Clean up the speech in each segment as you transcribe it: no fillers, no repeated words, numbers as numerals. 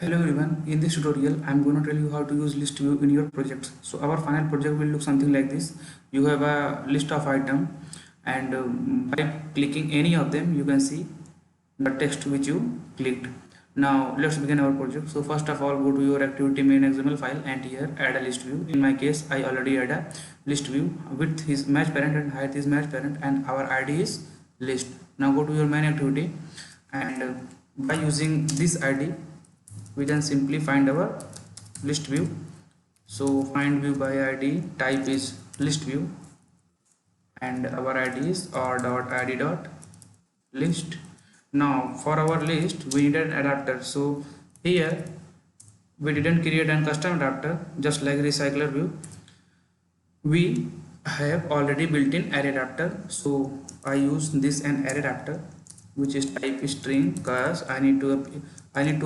Hello everyone, in this tutorial I am going to tell you how to use list view in your projects. So our final project will look something like this. You have a list of items and by clicking any of them you can see the text which you clicked. Now let's begin our project. So first of all go to your activity main XML file and here add a list view. In my case I already add a list view. Width is match parent and height is match parent and our ID is list. Now go to your main activity and by using this ID we can simply find our list view. So find view by id, type is list view and our id is r.id.list. Now for our list we need an adapter. So here we didn't create an custom adapter just like recycler view. We have already built in array adapter, so I use this an array adapter which is type string because I need to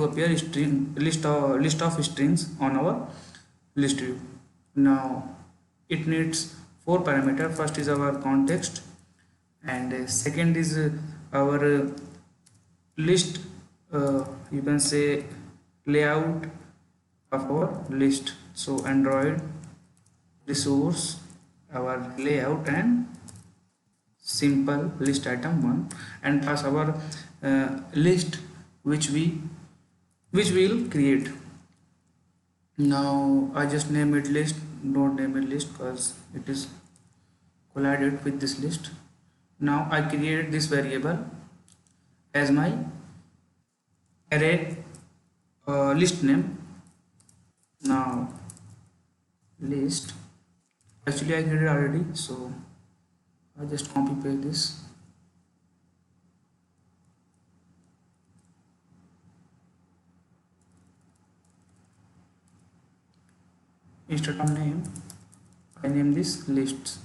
appear string list of strings on our list view. Now it needs four parameter. First is our context and second is our list you can say layout of our list. So Android resource our layout and simple list item 1 and pass our list which we will create. Now I just name it list, don't name it list because it is collided with this list. Now I created this variable as my array list name. Now list, actually I created already, so I just copy paste this. Instead of name I name this lists.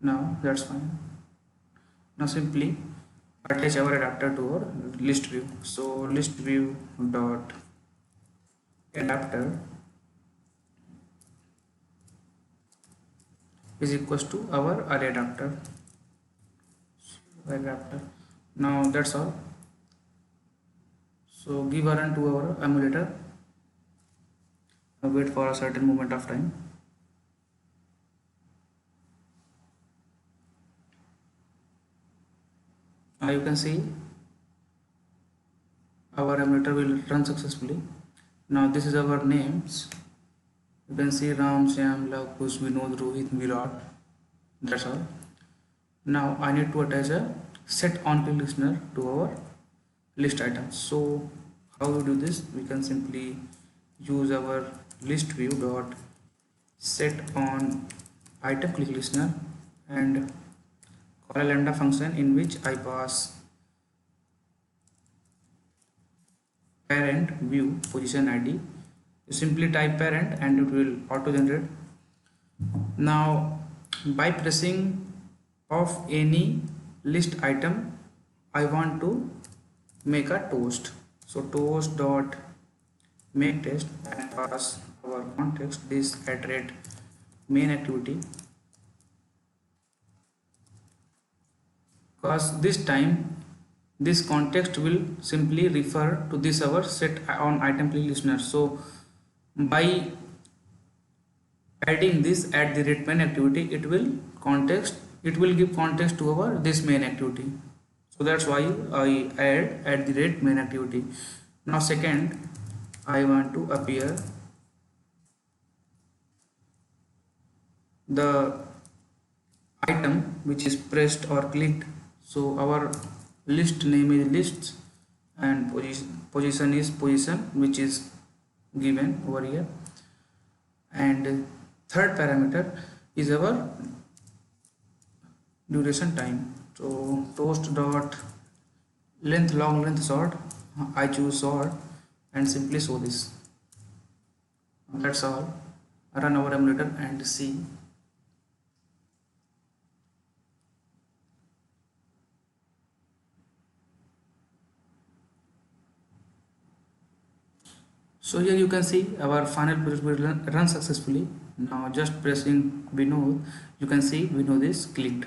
Now that's fine. Now simply attach our adapter to our list view. So list view dot adapter is equals to our array adapter. Now that's all. So give a run to our emulator. Now wait for a certain moment of time. Now you can see our emulator will run successfully. Now this is our names. You can see Ram, Shyam, Lav, Kush, Vinod, Rohit, Virat. That's all. Now I need to attach a set on click listener to our list items. So how we do this? We can simply use our list view dot set on item click listener and call a lambda function in which I pass parent view position id. You simply type parent and it will auto generate. Now by pressing of any list item I want to make a toast. So toast dot make test and pass our context this at rate main activity, because this time this context will simply refer to this our set on item click listener. So by adding this at the rate main activity it will give context to our this main activity. So that's why I add at the rate main activity. Now second I want to appear the item which is pressed or clicked. So our list name is lists and position is position which is given over here, and third parameter is our duration time. So toast dot length long length short, I choose short and simply show this. That's all. Run our emulator and see. So here you can see our final project will run successfully. Now just pressing Vinod, you can see Vinod is clicked.